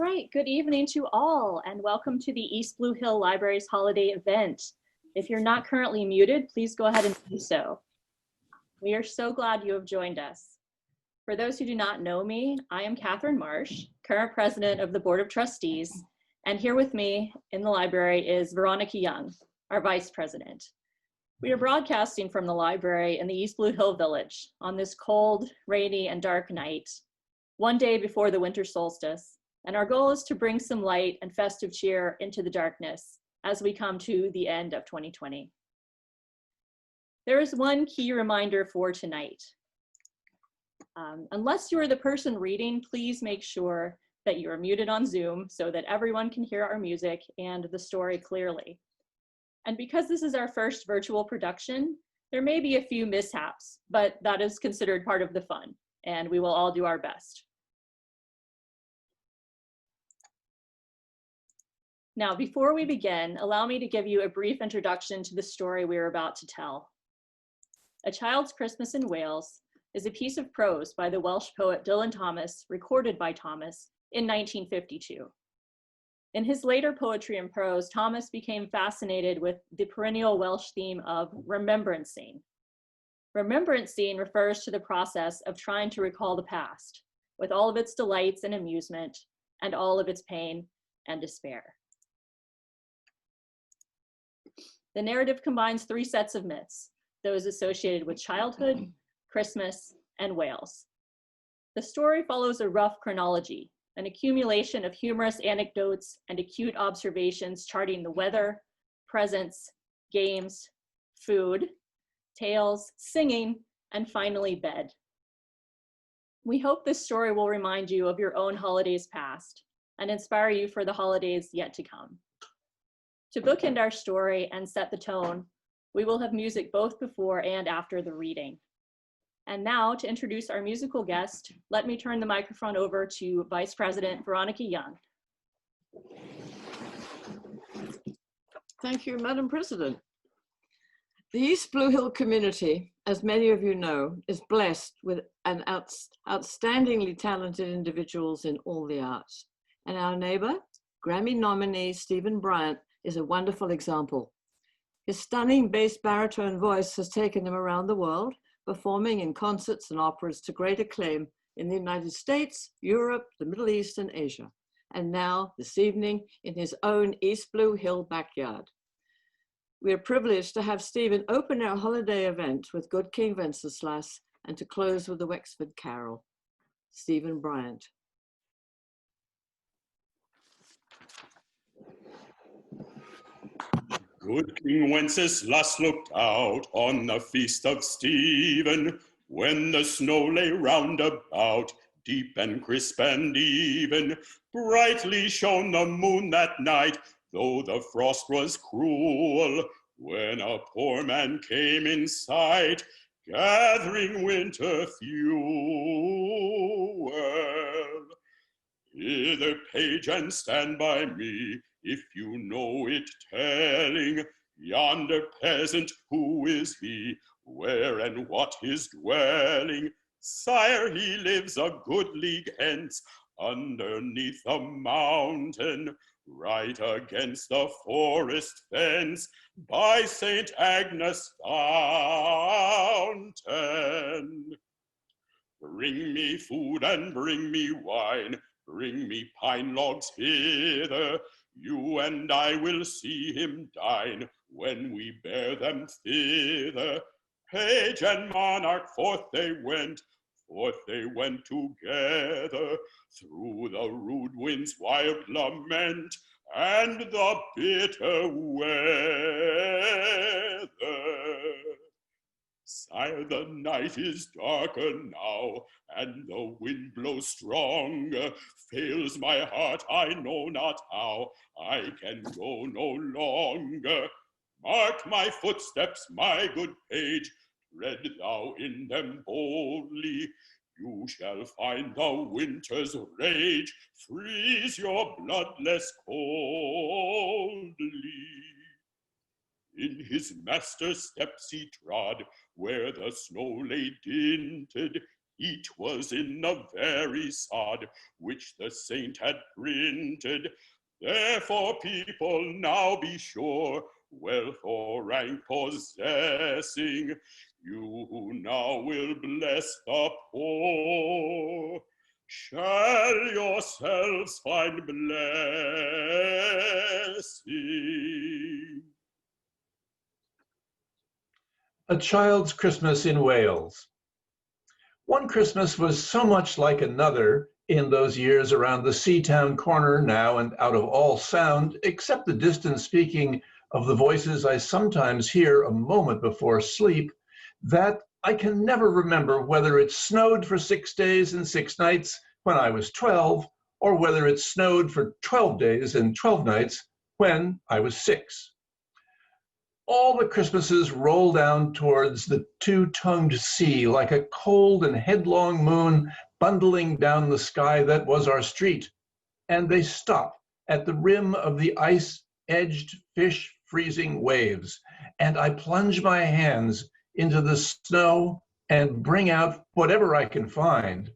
right, good evening to all, and welcome to the East Blue Hill Library's holiday event. If you're not currently muted, please go ahead and do so. We are so glad you have joined us. For those who do not know me, I am Catherine Marsh, current president of the Board of Trustees, and here with me in the library is Veronica Young, our vice president. We are broadcasting from the library in the East Blue Hill Village on this cold, rainy, and dark night, one day before the winter solstice. And our goal is to bring some light and festive cheer into the darkness as we come to the end of 2020. There is one key reminder for tonight. Unless you are the person reading, please make sure that you are muted on Zoom so that everyone can hear our music and the story clearly. And because this is our first virtual production, there may be a few mishaps, but that is considered part of the fun, and we will all do our best. Now, before we begin, allow me to give you a brief introduction to the story we are about to tell. A Child's Christmas in Wales is a piece of prose by the Welsh poet Dylan Thomas, recorded by Thomas in 1952. In his later poetry and prose, Thomas became fascinated with the perennial Welsh theme of remembrancing. Remembrancing refers to the process of trying to recall the past, with all of its delights and amusement, and all of its pain and despair. The narrative combines three sets of myths, those associated with childhood, Christmas, and Wales. The story follows a rough chronology, an accumulation of humorous anecdotes and acute observations charting the weather, presents, games, food, tales, singing, and finally bed. We hope this story will remind you of your own holidays past and inspire you for the holidays yet to come. To bookend our story and set the tone, we will have music both before and after the reading. And now, to introduce our musical guest, let me turn the microphone over to Vice President Veronica Young. Thank you, Madam President. The East Blue Hill community, as many of you know, is blessed with an outstandingly talented individuals in all the arts. And our neighbor, Grammy nominee Stephen Bryant, is a wonderful example. His stunning bass baritone voice has taken him around the world, performing in concerts and operas to great acclaim in the United States, Europe, the Middle East, and Asia. And now, this evening, in his own East Blue Hill backyard. We are privileged to have Stephen open our holiday event with Good King Wenceslas and to close with the Wexford Carol. Stephen Bryant. Good King Wenceslas looked out on the feast of Stephen, when the snow lay round about, deep and crisp and even. Brightly shone the moon that night, though the frost was cruel, when a poor man came in sight, gathering winter fuel. Hither, page, and stand by me, if you know it telling, yonder peasant, who is he, where and what his dwelling? Sire, he lives a good league hence, underneath a mountain, right against the forest fence, by St. Agnes' fountain. Bring me food and bring me wine, bring me pine logs hither, you and I will see him dine, when we bear them thither. Page and monarch, forth they went together, through the rude wind's wild lament, and the bitter weather. Sire, the night is darker now, and the wind blows stronger. Fails my heart, I know not how, I can go no longer. Mark my footsteps, my good page, tread thou in them boldly. You shall find the winter's rage freeze your blood less coldly. In his master's steps he trod, where the snow lay dinted. It was in the very sod which the saint had printed. Therefore, people, now be sure, wealth or rank possessing, you who now will bless the poor, shall yourselves find blessing. A Child's Christmas in Wales. One Christmas was so much like another in those years around the Seatown corner, now and out of all sound, except the distant speaking of the voices I sometimes hear a moment before sleep, that I can never remember whether it snowed for 6 days and 6 nights when I was 12, or whether it snowed for 12 days and 12 nights when I was 6. All the Christmases roll down towards the two-tongued sea like a cold and headlong moon bundling down the sky that was our street, and they stop at the rim of the ice-edged, fish-freezing waves, and I plunge my hands into the snow and bring out whatever I can find.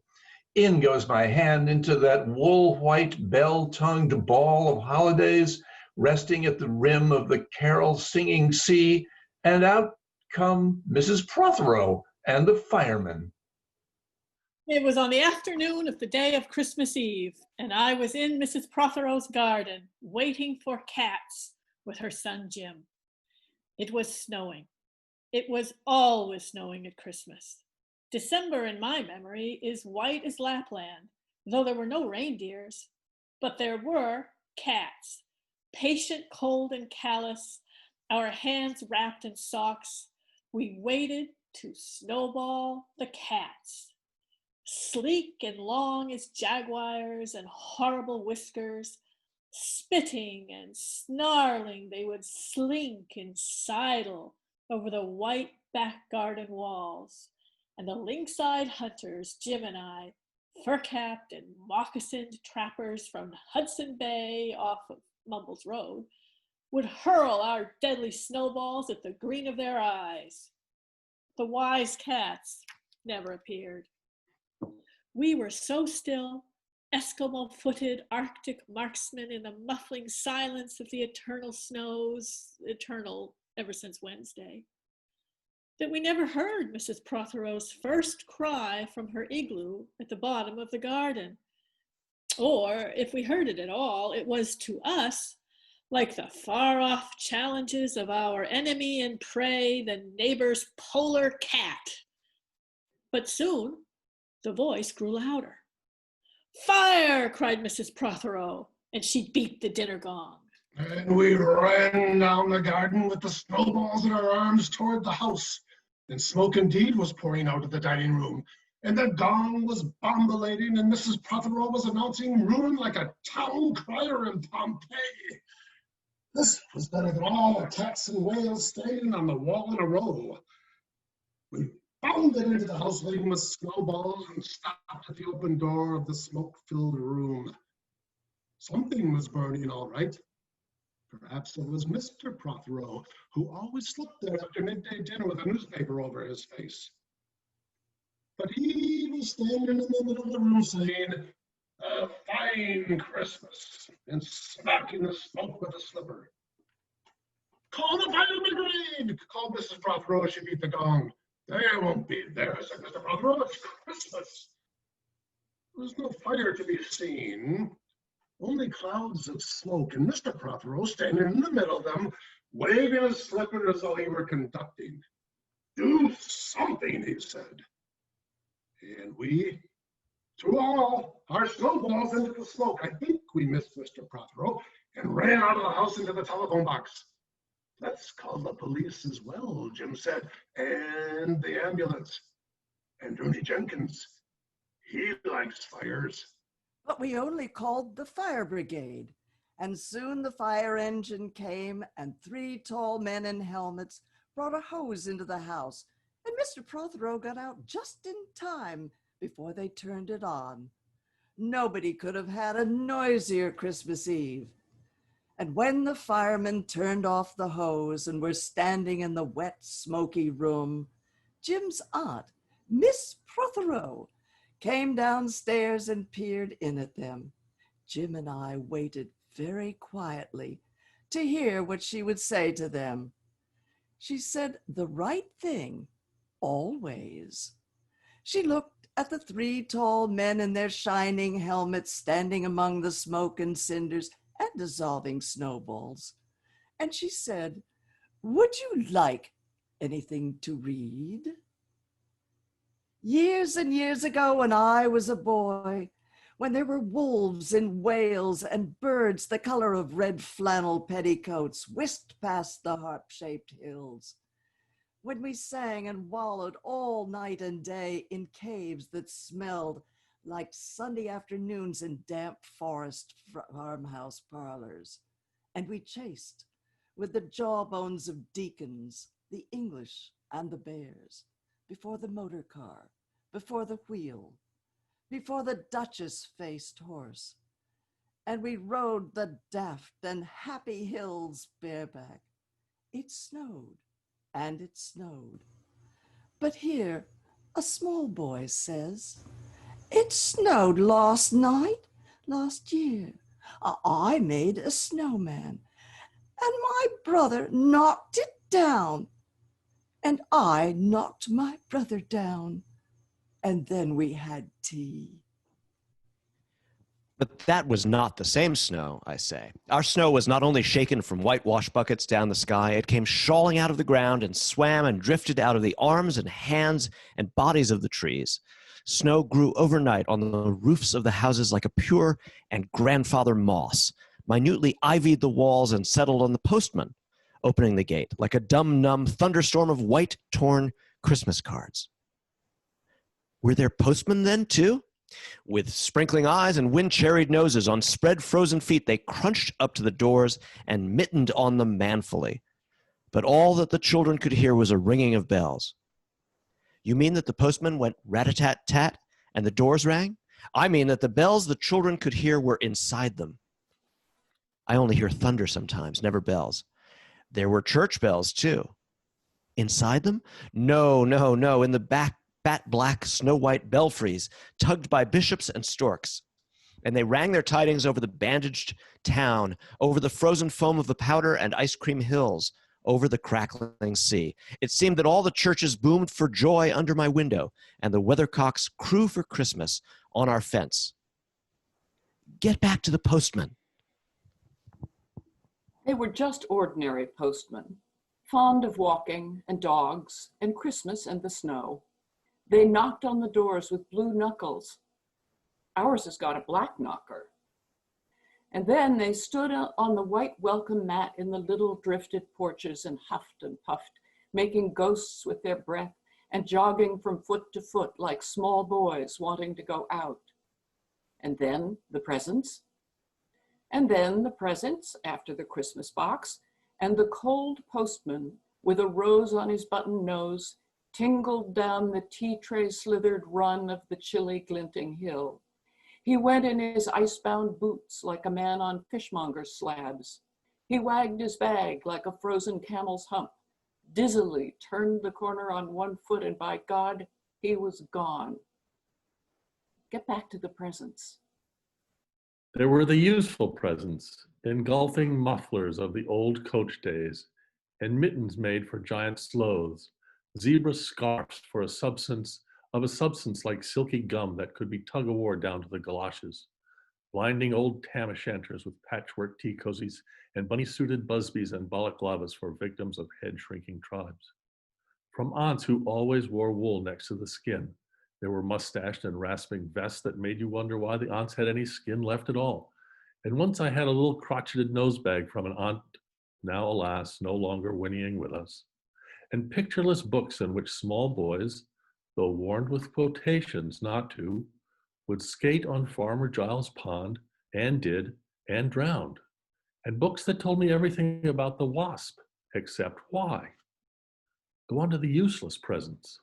In goes my hand into that wool-white, bell-tongued ball of holidays, resting at the rim of the carol-singing sea, and out come Mrs. Prothero and the firemen. It was on the afternoon of the day of Christmas Eve, and I was in Mrs. Prothero's garden, waiting for cats with her son Jim. It was snowing. It was always snowing at Christmas. December, in my memory, is white as Lapland, though there were no reindeers. But there were cats, patient, cold, and callous, our hands wrapped in socks. We waited to snowball the cats. Sleek and long as jaguars and horrible whiskers, spitting and snarling, they would slink and sidle over the white back garden walls. And the lynx-eyed hunters, Jim and I, fur-capped and moccasined trappers from Hudson Bay off of Mumbles Road, would hurl our deadly snowballs at the green of their eyes. The wise cats never appeared. We were so still, Eskimo-footed Arctic marksmen in the muffling silence of the eternal snows, eternal ever since Wednesday, that we never heard Mrs. Prothero's first cry from her igloo at the bottom of the garden. Or, if we heard it at all, it was to us like the far-off challenges of our enemy and prey, the neighbor's polar cat. But soon, the voice grew louder. "Fire!" cried Mrs. Prothero, and she beat the dinner gong. And we ran down the garden with the snowballs in our arms toward the house. And smoke indeed was pouring out of the dining room. And the gong was bombulating, and Mrs. Prothero was announcing ruin like a town crier in Pompeii. This was better than all the cats and whales standing on the wall in a row. We bounded into the house laden with snowballs and stopped at the open door of the smoke-filled room. Something was burning, all right. Perhaps it was Mr. Prothero, who always slept there after midday dinner with a newspaper over his face. But he was standing in the middle of the room saying, "A fine Christmas," and smacking the smoke with a slipper. "Call the fire brigade," called Mrs. Prothero as she beat the gong. "They won't be there," said Mr. Prothero. "It's Christmas." There was no fire to be seen, only clouds of smoke, and Mr. Prothero standing in the middle of them, waving his slipper as though he were conducting. "Do something," he said. And we threw all our snowballs into the smoke. I think we missed Mr. Prothero and ran out of the house into the telephone box. "Let's call the police as well," Jim said, "and the ambulance. And Ernie Jenkins, he likes fires." But we only called the fire brigade, and soon the fire engine came, and 3 tall men in helmets brought a hose into the house, and Mr. Prothero got out just in time before they turned it on. Nobody could have had a noisier Christmas Eve. And when the firemen turned off the hose and were standing in the wet, smoky room, Jim's aunt, Miss Prothero, came downstairs and peered in at them. Jim and I waited very quietly to hear what she would say to them. She said the right thing, always. She looked at the three tall men in their shining helmets standing among the smoke and cinders and dissolving snowballs. And she said, "Would you like anything to read?" Years and years ago, when I was a boy, when there were wolves in Wales and birds the color of red flannel petticoats whisked past the harp-shaped hills, when we sang and wallowed all night and day in caves that smelled like Sunday afternoons in damp forest farmhouse parlors, and we chased with the jawbones of deacons, the English and the bears, before the motor car, before the wheel, before the Duchess-faced horse, and we rode the daft and happy hills bareback. It snowed, and it snowed. But here, a small boy says, "It snowed last night, last year. I made a snowman, and my brother knocked it down, and I knocked my brother down, and then we had tea." But that was not the same snow, I say. Our snow was not only shaken from whitewash buckets down the sky, it came shawling out of the ground and swam and drifted out of the arms and hands and bodies of the trees. Snow grew overnight on the roofs of the houses like a pure and grandfather moss, minutely ivied the walls and settled on the postman, opening the gate like a dumb-numb thunderstorm of white, torn Christmas cards. Were there postmen then, too? With sprinkling eyes and wind-cherried noses, on spread frozen feet, they crunched up to the doors and mittened on them manfully. But all that the children could hear was a ringing of bells. You mean that the postman went rat-a-tat-tat and the doors rang? I mean that the bells the children could hear were inside them. I only hear thunder sometimes, never bells. There were church bells, too. Inside them? No, in the back, bat-black, snow-white belfries, tugged by bishops and storks. And they rang their tidings over the bandaged town, over the frozen foam of the powder and ice cream hills, over the crackling sea. It seemed that all the churches boomed for joy under my window, and the weathercocks crew for Christmas on our fence. Get back to the postman. They were just ordinary postmen, fond of walking and dogs and Christmas and the snow. They knocked on the doors with blue knuckles. Ours has got a black knocker. And then they stood on the white welcome mat in the little drifted porches and huffed and puffed, making ghosts with their breath and jogging from foot to foot like small boys wanting to go out. And then the presents. And then the presents after the Christmas box, and the cold postman with a rose on his button nose tingled down the tea-tray slithered run of the chilly glinting hill. He went in his icebound boots like a man on fishmonger's slabs. He wagged his bag like a frozen camel's hump, dizzily turned the corner on one foot, and by God, he was gone. Get back to the presents. There were the useful presents, engulfing mufflers of the old coach days, and mittens made for giant sloths, zebra scarfs for a substance like silky gum that could be tug-of-war down to the galoshes, blinding old tam-o'-shanters with patchwork tea cozies, and bunny-suited busbies and balaclavas for victims of head-shrinking tribes. From aunts who always wore wool next to the skin, there were mustached and rasping vests that made you wonder why the aunts had any skin left at all. And once I had a little crotcheted nosebag from an aunt, now alas, no longer whinnying with us, and pictureless books in which small boys, though warned with quotations not to, would skate on Farmer Giles' pond, and did, and drowned. And books that told me everything about the wasp, except why. Go on to the useless presents.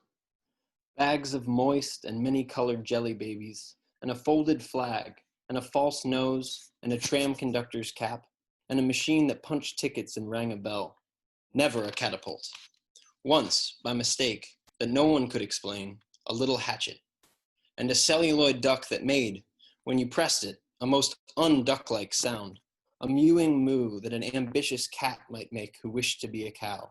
Bags of moist and many-colored jelly babies, and a folded flag, and a false nose, and a tram conductor's cap, and a machine that punched tickets and rang a bell. Never a catapult. Once, by mistake, that no one could explain, a little hatchet. and a celluloid duck that made, when you pressed it, a most unduck-like sound, a mewing moo that an ambitious cat might make who wished to be a cow.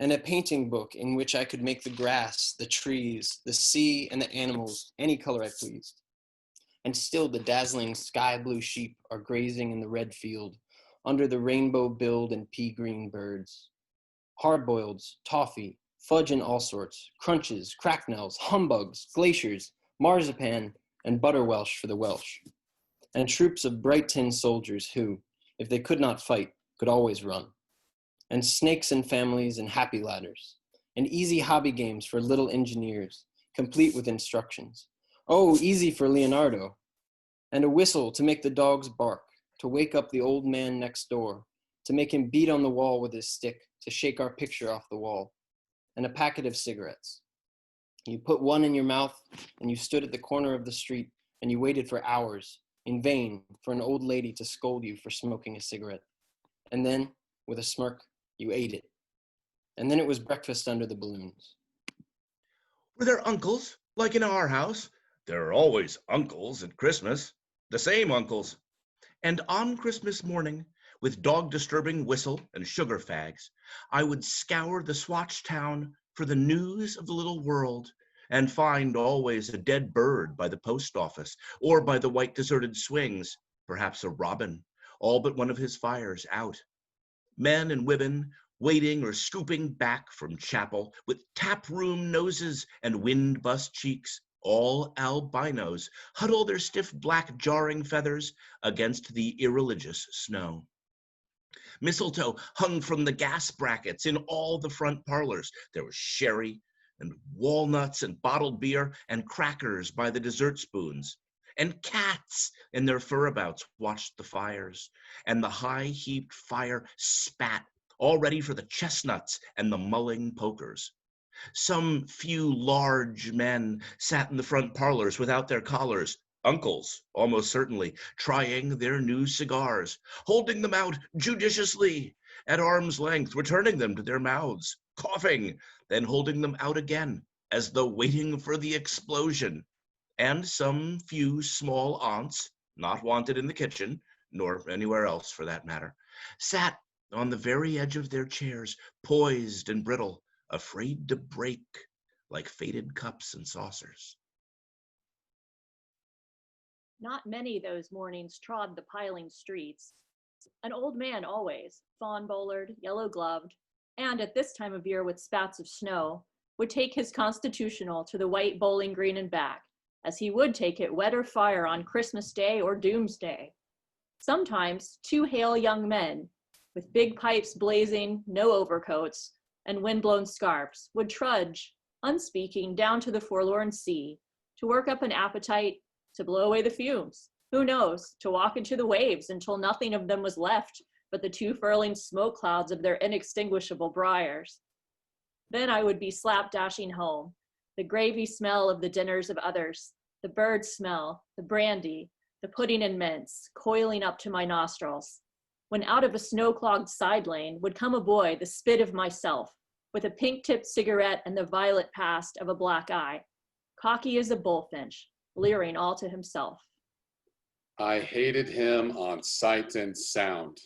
And a painting book in which I could make the grass, the trees, the sea, and the animals any color I pleased. And still the dazzling sky blue sheep are grazing in the red field under the rainbow-billed and pea-green birds. Hard-boileds, toffee, fudge in all sorts, crunches, cracknels, humbugs, glaciers, marzipan, and butterwelsh for the Welsh. And troops of bright tin soldiers who, if they could not fight, could always run. And snakes and families and happy ladders, and easy hobby games for little engineers, complete with instructions. Oh, easy for Leonardo. And a whistle to make the dogs bark, to wake up the old man next door, to make him beat on the wall with his stick, to shake our picture off the wall. And a packet of cigarettes. You put one in your mouth, and you stood at the corner of the street, and you waited for hours, in vain, for an old lady to scold you for smoking a cigarette. And then, with a smirk, you ate it. And then it was breakfast under the balloons. Were there uncles, like in our house? There are always uncles at Christmas, the same uncles. And on Christmas morning, with dog-disturbing whistle and sugar fags, I would scour the Swatch town for the news of the little world, and find always a dead bird by the post office, or by the white deserted swings, perhaps a robin, all but one of his fires out. Men and women waiting or scooping back from chapel with tap-room noses and wind-bust cheeks, all albinos, huddle their stiff black jarring feathers against the irreligious snow. Mistletoe hung from the gas brackets in all the front parlors. There was sherry and walnuts and bottled beer and crackers by the dessert spoons. And cats in their furabouts watched the fires, and the high-heaped fire spat, all ready for the chestnuts and the mulling pokers. Some few large men sat in the front parlors without their collars, uncles, almost certainly, trying their new cigars, holding them out judiciously, at arm's length, returning them to their mouths, coughing, then holding them out again, as though waiting for the explosion. And some few small aunts, not wanted in the kitchen, nor anywhere else for that matter, sat on the very edge of their chairs, poised and brittle, afraid to break, like faded cups and saucers. Not many those mornings trod the piling streets. An old man always, fawn-bowlered, yellow-gloved, and at this time of year with spats of snow, would take his constitutional to the white bowling green and back, as he would take it wet or fire on Christmas Day or Doomsday. Sometimes 2 hale young men, with big pipes blazing, no overcoats, and wind-blown scarfs, would trudge, unspeaking, down to the forlorn sea, to work up an appetite, to blow away the fumes. Who knows, to walk into the waves until nothing of them was left but the 2 furling smoke clouds of their inextinguishable briars. Then I would be slap-dashing home, the gravy smell of the dinners of others, the bird smell, the brandy, the pudding and mince, coiling up to my nostrils, when out of a snow-clogged side lane would come a boy, the spit of myself, with a pink-tipped cigarette and the violet past of a black eye, cocky as a bullfinch, leering all to himself. I hated him on sight and sound,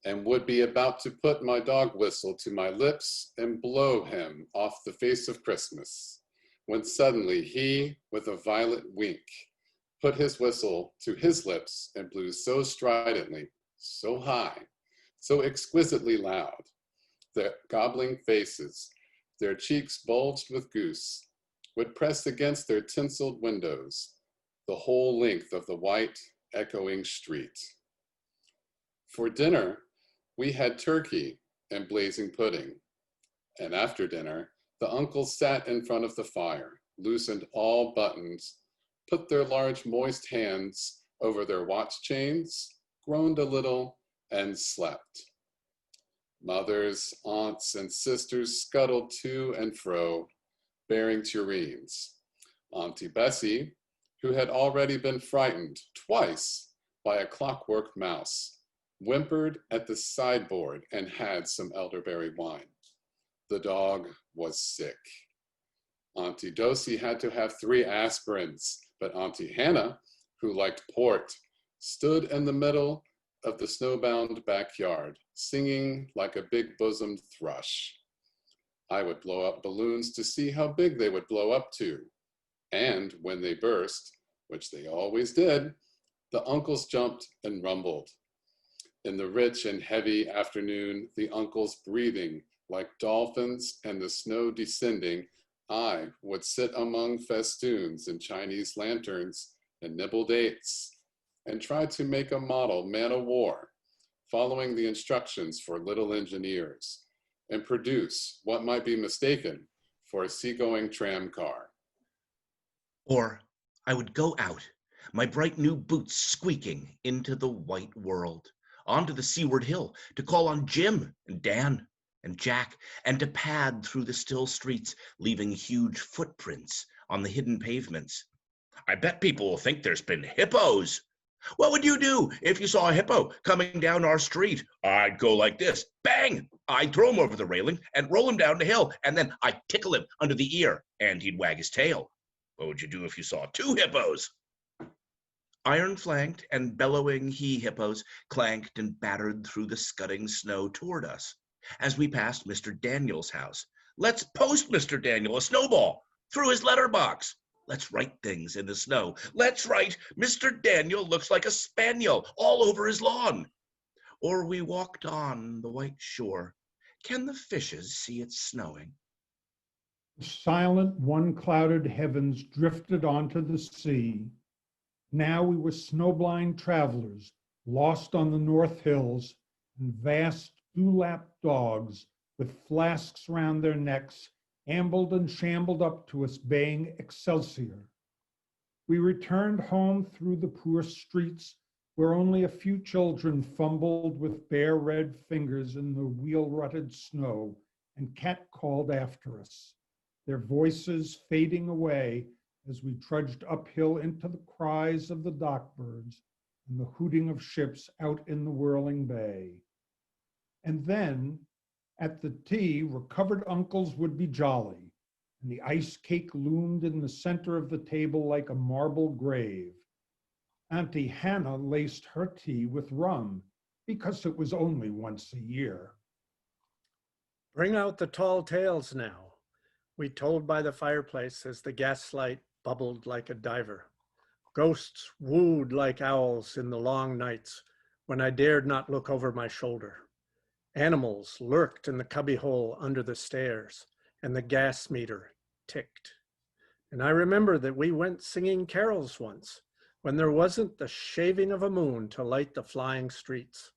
and would be about to put my dog whistle to my lips and blow him off the face of Christmas, when suddenly he, with a violent wink, put his whistle to his lips and blew so stridently, so high, so exquisitely loud, their gobbling faces, their cheeks bulged with goose, would press against their tinseled windows, the whole length of the white, echoing street. For dinner, we had turkey and blazing pudding, and after dinner, the uncles sat in front of the fire, loosened all buttons, put their large moist hands over their watch chains, groaned a little, and slept. Mothers, aunts, and sisters scuttled to and fro, bearing tureens. Auntie Bessie, who had already been frightened twice by a clockwork mouse, whimpered at the sideboard and had some elderberry wine. The dog was sick. Auntie Dosey had to have 3 aspirins, but Auntie Hannah, who liked port, stood in the middle of the snowbound backyard, singing like a big-bosomed thrush. I would blow up balloons to see how big they would blow up to. And when they burst, which they always did, the uncles jumped and rumbled. In the rich and heavy afternoon, the uncles breathing like dolphins and the snow descending, I would sit among festoons and Chinese lanterns and nibble dates and try to make a model man-o'-war, following the instructions for little engineers, and produce what might be mistaken for a seagoing tram car. Or I would go out, my bright new boots squeaking, into the white world, onto the seaward hill, to call on Jim and Dan and Jack, and to pad through the still streets, leaving huge footprints on the hidden pavements. I bet people will think there's been hippos. What would you do if you saw a hippo coming down our street? I'd go like this, bang! I'd throw him over the railing and roll him down the hill, and then I'd tickle him under the ear, and he'd wag his tail. What would you do if you saw 2 hippos? Iron-flanked and bellowing he-hippos clanked and battered through the scudding snow toward us as we passed Mr. Daniel's house. Let's post Mr. Daniel a snowball through his letterbox. Let's write things in the snow. Let's write, Mr. Daniel looks like a spaniel all over his lawn. Or we walked on the white shore. Can the fishes see it's snowing? The silent, one-clouded heavens drifted onto the sea. Now we were snowblind travelers, lost on the North Hills, and vast dewlap dogs with flasks round their necks ambled and shambled up to us, baying Excelsior. We returned home through the poor streets where only a few children fumbled with bare red fingers in the wheel-rutted snow and cat-called after us, their voices fading away as we trudged uphill into the cries of the dock birds and the hooting of ships out in the whirling bay. And then, at the tea, recovered uncles would be jolly, and the ice cake loomed in the center of the table like a marble grave. Auntie Hannah laced her tea with rum, because it was only once a year. Bring out the tall tales now, we told by the fireplace as the gaslight bubbled like a diver. Ghosts wooed like owls in the long nights when I dared not look over my shoulder. Animals lurked in the cubbyhole under the stairs, and the gas meter ticked. And I remember that we went singing carols once, when there wasn't the shaving of a moon to light the flying streets.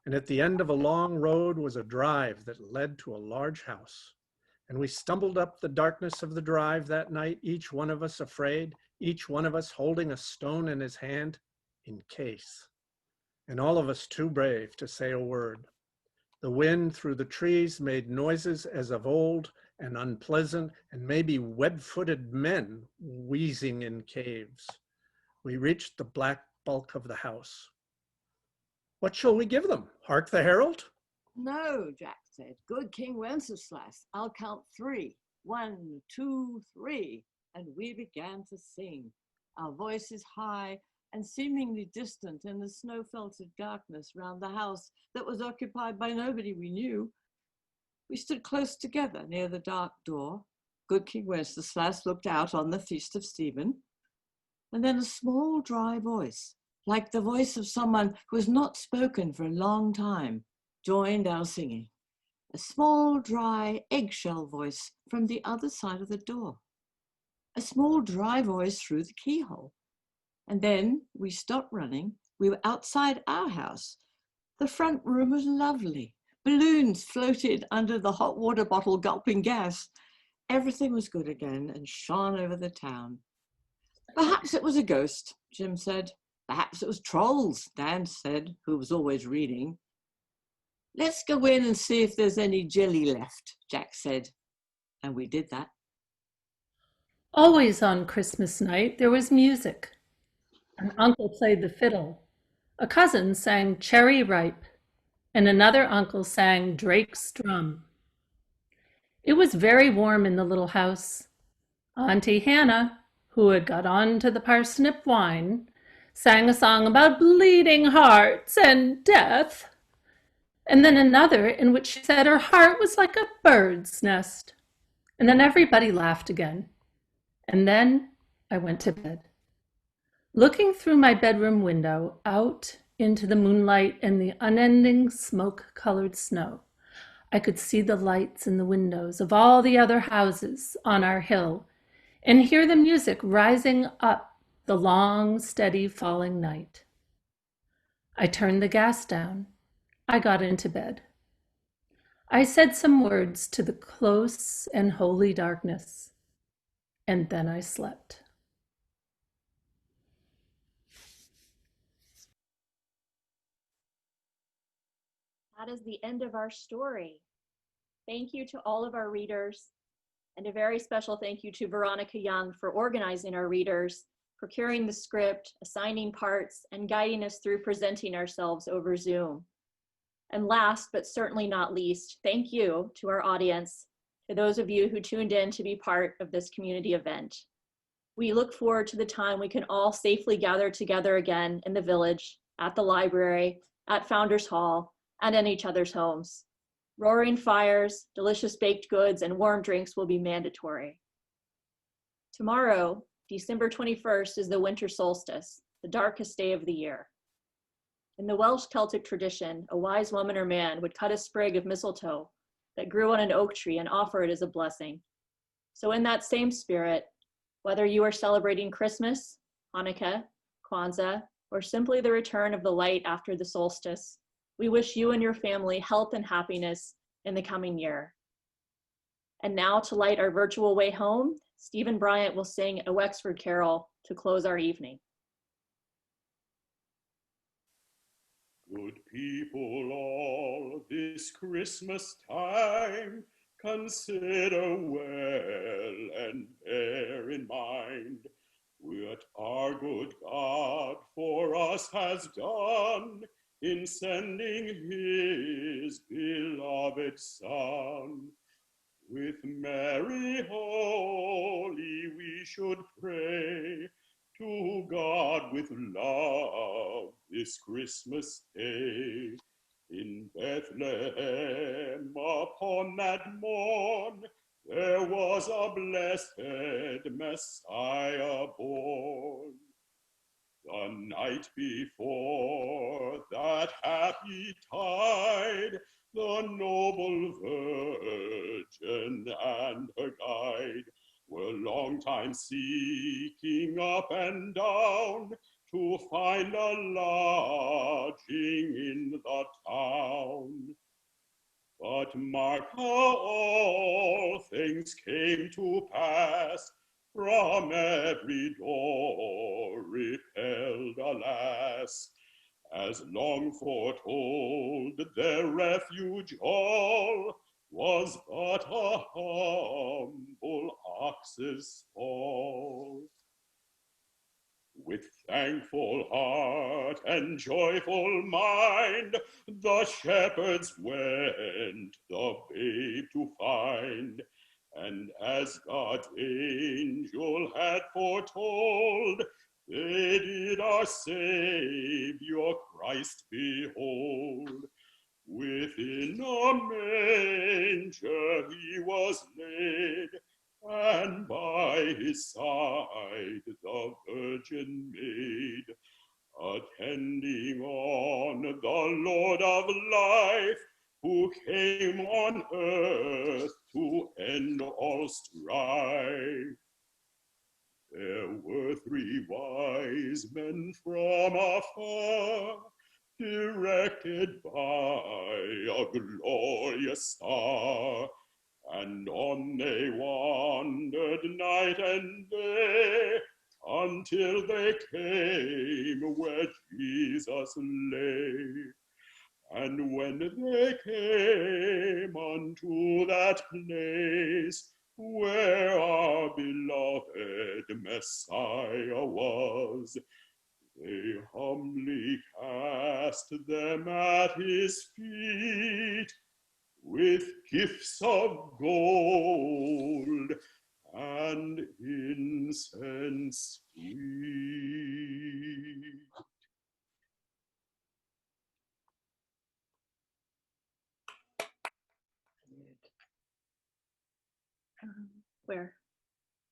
And at the end of a long road was a drive that led to a large house. And we stumbled up the darkness of the drive that night, each one of us afraid, each one of us holding a stone in his hand, in case. And all of us too brave to say a word. The wind through the trees made noises as of old and unpleasant, and maybe web-footed men wheezing in caves. We reached the black bulk of the house. What shall we give them? Hark the herald? No, Jack said. Good King Wenceslas, I'll count 3. 1, 2, 3. And we began to sing, our voices high and seemingly distant in the snow-felted darkness round the house that was occupied by nobody we knew. We stood close together near the dark door. Good King Wenceslas looked out on the feast of Stephen. And then a small, dry voice, like the voice of someone who has not spoken for a long time, joined our singing. A small, dry, eggshell voice from the other side of the door. A small, dry voice through the keyhole. And then we stopped running. We were outside our house. The front room was lovely. Balloons floated under the hot water bottle gulping gas. Everything was good again and shone over the town. Perhaps it was a ghost, Jim said. Perhaps it was trolls, Dan said, who was always reading. Let's go in and see if there's any jelly left, Jack said. And we did that. Always on Christmas night, there was music. An uncle played the fiddle. A cousin sang Cherry Ripe, and another uncle sang Drake's Drum. It was very warm in the little house. Auntie Hannah, who had got on to the parsnip wine, sang a song about bleeding hearts and death, and then another in which she said her heart was like a bird's nest. And then everybody laughed again. And then I went to bed. Looking through my bedroom window out into the moonlight and the unending smoke-colored snow, I could see the lights in the windows of all the other houses on our hill and hear the music rising up the long, steady falling night. I turned the gas down. I got into bed. I said some words to the close and holy darkness, and then I slept. That is the end of our story. Thank you to all of our readers, and a very special thank you to Veronica Young for organizing our readers, procuring the script, assigning parts, and guiding us through presenting ourselves over Zoom. And last, but certainly not least, thank you to our audience, to those of you who tuned in to be part of this community event. We look forward to the time we can all safely gather together again in the village, at the library, at Founders Hall, and in each other's homes. Roaring fires, delicious baked goods, and warm drinks will be mandatory. Tomorrow, December 21st, is the winter solstice, the darkest day of the year. In the Welsh Celtic tradition, a wise woman or man would cut a sprig of mistletoe that grew on an oak tree and offer it as a blessing. So in that same spirit, whether you are celebrating Christmas, Hanukkah, Kwanzaa, or simply the return of the light after the solstice, we wish you and your family health and happiness in the coming year. And now, to light our virtual way home, Stephen Bryant will sing a Wexford carol to close our evening. Good people all, this Christmas time, consider well and bear in mind what our good God for us has done in sending his beloved Son. With merry holy we should pray to God with love this Christmas day. In Bethlehem upon that morn there was a blessed Messiah born. The night before that happy tide, the noble Virgin and her guide were long time seeking up and down to find a lodging in the town. But mark how all things came to pass, from every door repelled, alas, as long foretold their refuge all was but a humble ox's stall. With thankful heart and joyful mind, the shepherds went the babe to find. And as God's angel had foretold, they did our Savior Christ behold. Within a manger he was laid, and by his side the Virgin Maid, attending on the Lord of life, who came on earth to end all strife. There were 3 wise men from afar, directed by a glorious star, and on they wandered night and day, until they came where Jesus lay. And when they came unto that place where our beloved Messiah was, they humbly cast them at his feet with gifts of gold and sweet. Where?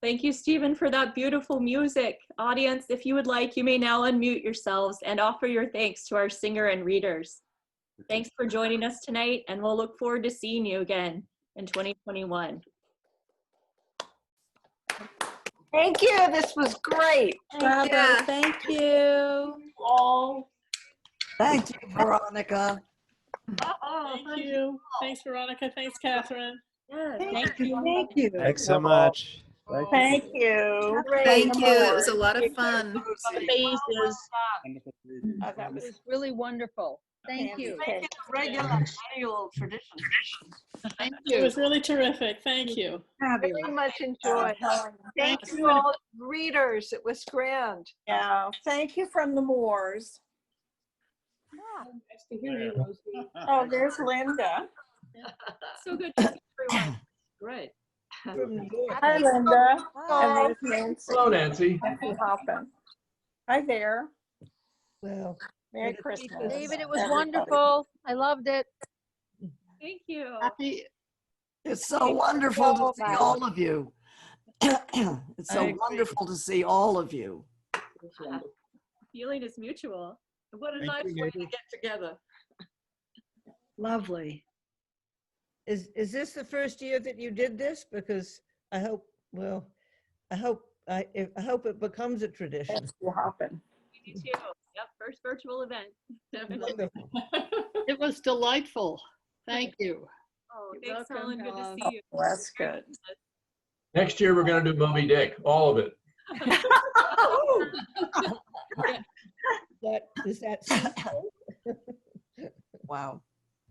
Thank you, Stephen, for that beautiful music. Audience, if you would like, you may now unmute yourselves and offer your thanks to our singer and readers. Thanks for joining us tonight, and we'll look forward to seeing you again in 2021. Thank you. This was great. Bravo. Thank you. All. Thank you, Veronica. Thank you. Thanks, Veronica. Thanks, Catherine. Thank you. Thank you. Thanks so much. Thank you. Thank you. It was a lot of fun. Pages. That was really wonderful. Thank you. Make it a regular annual tradition. Thank It you. was really terrific. Thank you. Very much enjoyed. Thank you all readers. It was grand. Yeah. Thank you from the Moors. Nice to hear you, Rosie. Oh, there's Linda. So good to see everyone. Great. Hi, Linda. And there's Nancy. Hello, Nancy. Nancy Hoffman. Hi there. Well, Merry Christmas. David, it was everybody. wonderful. I loved it. Thank you. It's so wonderful to see all of you. It's so wonderful to see all of you. Feeling is mutual. What a nice way to get together. Lovely. Is this the first year that you did this? Because I hope, well, I hope it becomes a tradition. Me too. Yep, first virtual event. Wonderful. It was delightful. Thank you. Oh, You're thanks, welcome, Helen. Good to Helen. see you. That's good. Next year, we're going to do Moby Dick, all of it. Is that Wow.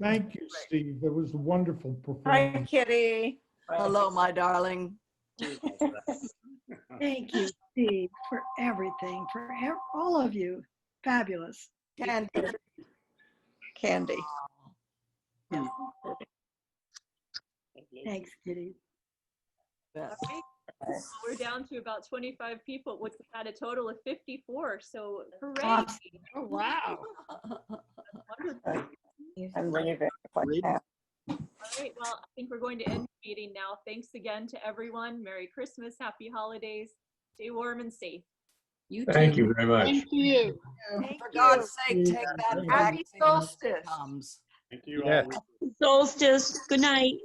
Thank you, Steve. It was a wonderful Hi, performance. Kitty. Hello, my darling. Thank you, Steve, for everything, for all of you. Fabulous. Candy. Candy. Yeah. Thanks, Kitty. Yes. Okay. We're down to about 25 people, which had a total of 54. So hooray! Awesome. Oh, wow. Wonderful. I'm ready to like that. All right. Well, I think we're going to end the meeting now. Thanks again to everyone. Merry Christmas, happy holidays. Stay warm and safe. You Thank you very much. Thank you. For God's sake, take that Happy vaccine when it solstice. comes. Thank you Yeah. all. Solstice. Good night.